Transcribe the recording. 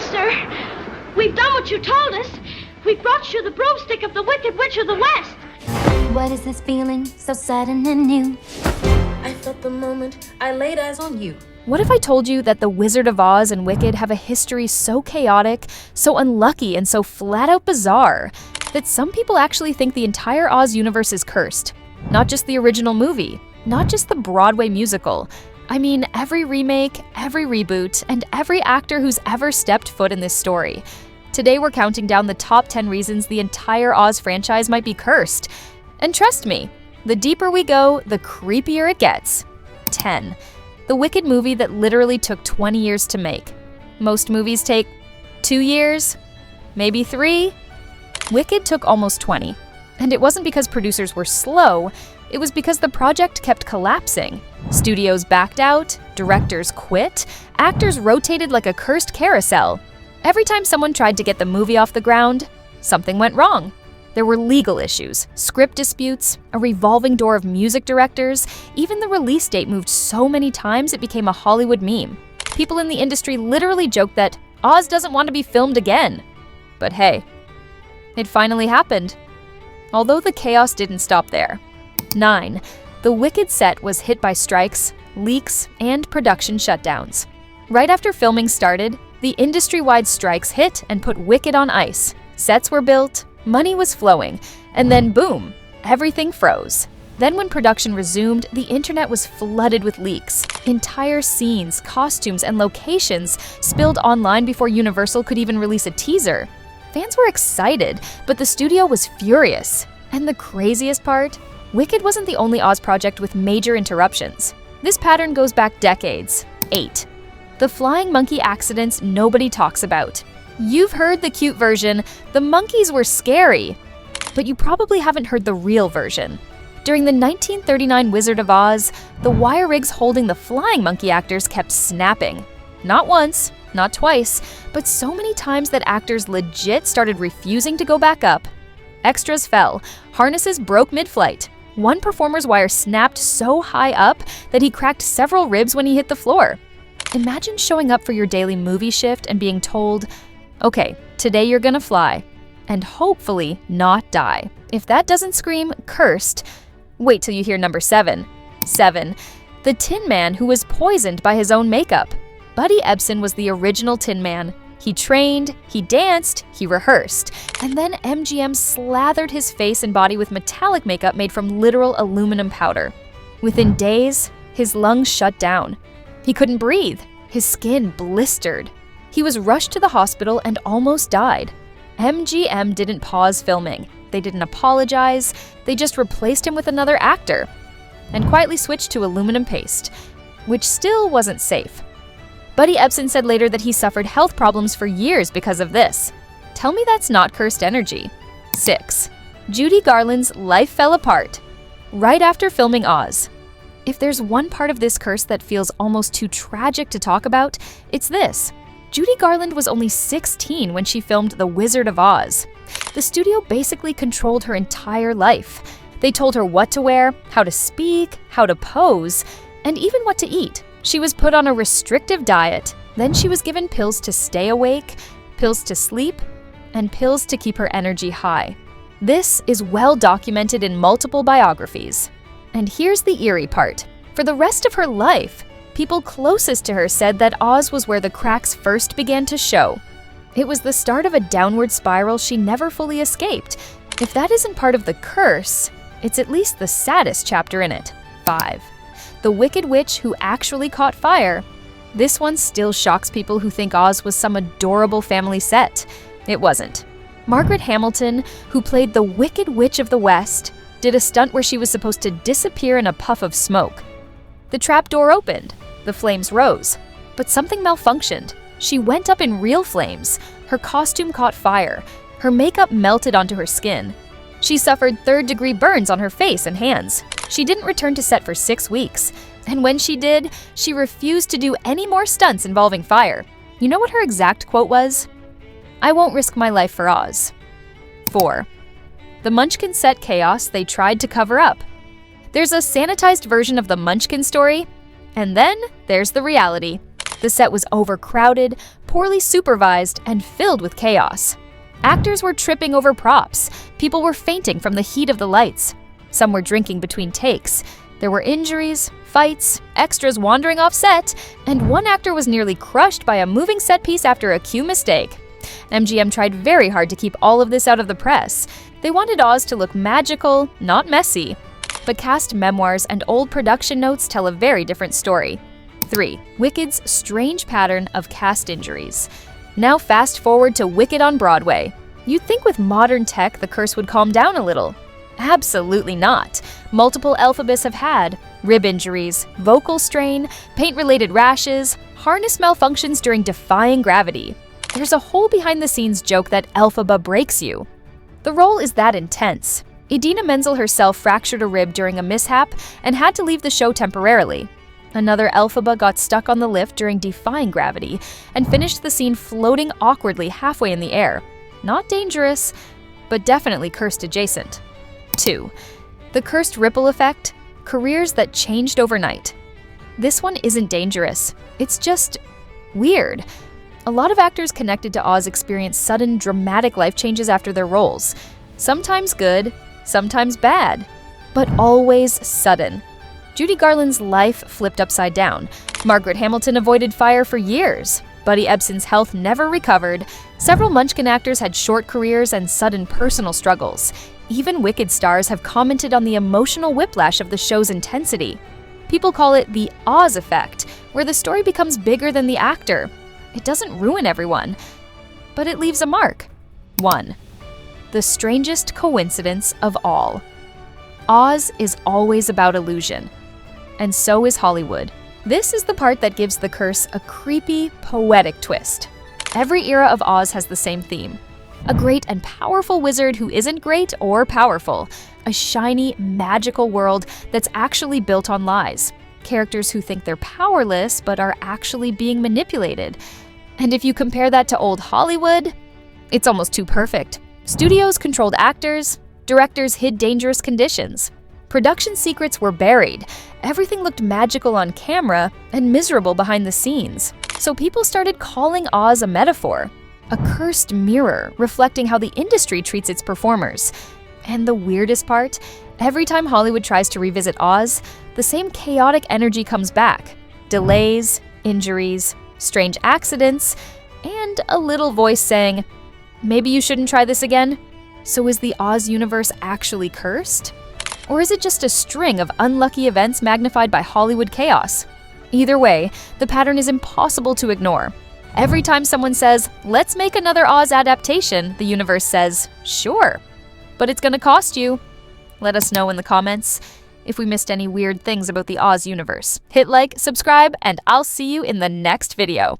sir. We've done what you told us. We brought you the broomstick of the Wicked Witch of the West. What is this feeling so sudden and new? I felt the moment I laid eyes on you. What if I told you that the Wizard of Oz and Wicked have a history so chaotic, so unlucky, and so flat-out bizarre that some people actually think the entire Oz universe is cursed? Not just the original movie, not just the Broadway musical. I mean, every remake, every reboot, and every actor who's ever stepped foot in this story. Today we're counting down the top 10 reasons the entire Oz franchise might be cursed. And trust me, the deeper we go, the creepier it gets. 10. The Wicked movie that literally took 20 years to make. Most movies take 2 years, maybe 3. Wicked took almost 20. And it wasn't because producers were slow, it was because the project kept collapsing. Studios backed out, directors quit, actors rotated like a cursed carousel. Every time someone tried to get the movie off the ground, something went wrong. There were legal issues, script disputes, a revolving door of music directors, even the release date moved so many times it became a Hollywood meme. People in the industry literally joked that Oz doesn't want to be filmed again. But hey, it finally happened. Although the chaos didn't stop there. 9. The Wicked set was hit by strikes, leaks, and production shutdowns. Right after filming started, the industry-wide strikes hit and put Wicked on ice. Sets were built, money was flowing, and then boom, everything froze. Then when production resumed, the internet was flooded with leaks. Entire scenes, costumes, and locations spilled online before Universal could even release a teaser. Fans were excited, but the studio was furious. And the craziest part? Wicked wasn't the only Oz project with major interruptions. This pattern goes back decades. 8. The flying monkey accidents nobody talks about. You've heard the cute version, the monkeys were scary. But you probably haven't heard the real version. During the 1939 Wizard of Oz, the wire rigs holding the flying monkey actors kept snapping. Not once, not twice, but so many times that actors legit started refusing to go back up. Extras fell, harnesses broke mid-flight. One performer's wire snapped so high up that he cracked several ribs when he hit the floor. Imagine showing up for your daily movie shift and being told, okay, today you're gonna fly, and hopefully not die. If that doesn't scream cursed, wait till you hear number 7. 7. The Tin Man who was poisoned by his own makeup. Buddy Ebsen was the original Tin Man. He trained, he danced, he rehearsed, and then MGM slathered his face and body with metallic makeup made from literal aluminum powder. Within days, his lungs shut down. He couldn't breathe. His skin blistered. He was rushed to the hospital and almost died. MGM didn't pause filming. They didn't apologize. They just replaced him with another actor and quietly switched to aluminum paste, which still wasn't safe. Buddy Ebsen said later that he suffered health problems for years because of this. Tell me that's not cursed energy. 6. Judy Garland's life fell apart right after filming Oz. If there's one part of this curse that feels almost too tragic to talk about, it's this. Judy Garland was only 16 when she filmed The Wizard of Oz. The studio basically controlled her entire life. They told her what to wear, how to speak, how to pose, and even what to eat. She was put on a restrictive diet, then she was given pills to stay awake, pills to sleep, and pills to keep her energy high. This is well documented in multiple biographies. And here's the eerie part. For the rest of her life, people closest to her said that Oz was where the cracks first began to show. It was the start of a downward spiral she never fully escaped. If that isn't part of the curse, it's at least the saddest chapter in it. 5. The Wicked Witch who actually caught fire. This one still shocks people who think Oz was some adorable family set. It wasn't. Margaret Hamilton, who played the Wicked Witch of the West, did a stunt where she was supposed to disappear in a puff of smoke. The trap door opened, the flames rose, but something malfunctioned. She went up in real flames, her costume caught fire, her makeup melted onto her skin. She suffered third-degree burns on her face and hands. She didn't return to set for 6 weeks, and when she did, she refused to do any more stunts involving fire. You know what her exact quote was? "I won't risk my life for Oz." 4. The Munchkin set chaos they tried to cover up. There's a sanitized version of the Munchkin story, and then there's the reality. The set was overcrowded, poorly supervised, and filled with chaos. Actors were tripping over props. People were fainting from the heat of the lights. Some were drinking between takes. There were injuries, fights, extras wandering off set, and one actor was nearly crushed by a moving set piece after a cue mistake. MGM tried very hard to keep all of this out of the press. They wanted Oz to look magical, not messy. But cast memoirs and old production notes tell a very different story. 3. Wicked's strange pattern of cast injuries. Now fast forward to Wicked on Broadway. You'd think with modern tech the curse would calm down a little. Absolutely not. Multiple Elphabas have had rib injuries, vocal strain, paint-related rashes, harness malfunctions during defying gravity. There's a whole behind-the-scenes joke that Elphaba breaks you. The role is that intense. Idina Menzel herself fractured a rib during a mishap and had to leave the show temporarily. Another Elphaba got stuck on the lift during defying gravity and finished the scene floating awkwardly halfway in the air. Not dangerous, but definitely cursed adjacent. 2. The cursed ripple effect, careers that changed overnight. This one isn't dangerous. It's just weird. A lot of actors connected to Oz experience sudden, dramatic life changes after their roles. Sometimes good, sometimes bad, but always sudden. Judy Garland's life flipped upside down. Margaret Hamilton avoided fire for years. Buddy Ebsen's health never recovered. Several Munchkin actors had short careers and sudden personal struggles. Even Wicked stars have commented on the emotional whiplash of the show's intensity. People call it the Oz effect, where the story becomes bigger than the actor. It doesn't ruin everyone, but it leaves a mark. 1. The strangest coincidence of all. Oz is always about illusion, and so is Hollywood. This is the part that gives the curse a creepy, poetic twist. Every era of Oz has the same theme. A great and powerful wizard who isn't great or powerful. A shiny, magical world that's actually built on lies. Characters who think they're powerless but are actually being manipulated. And if you compare that to old Hollywood, it's almost too perfect. Studios controlled actors, directors hid dangerous conditions. Production secrets were buried. Everything looked magical on camera and miserable behind the scenes. So people started calling Oz a metaphor, a cursed mirror reflecting how the industry treats its performers. And the weirdest part, every time Hollywood tries to revisit Oz, the same chaotic energy comes back. Delays, injuries, strange accidents, and a little voice saying, "Maybe you shouldn't try this again." So is the Oz universe actually cursed? Or is it just a string of unlucky events magnified by Hollywood chaos? Either way, the pattern is impossible to ignore. Every time someone says, "Let's make another Oz adaptation," the universe says, "Sure, but it's gonna cost you." Let us know in the comments if we missed any weird things about the Oz universe. Hit like, subscribe, and I'll see you in the next video.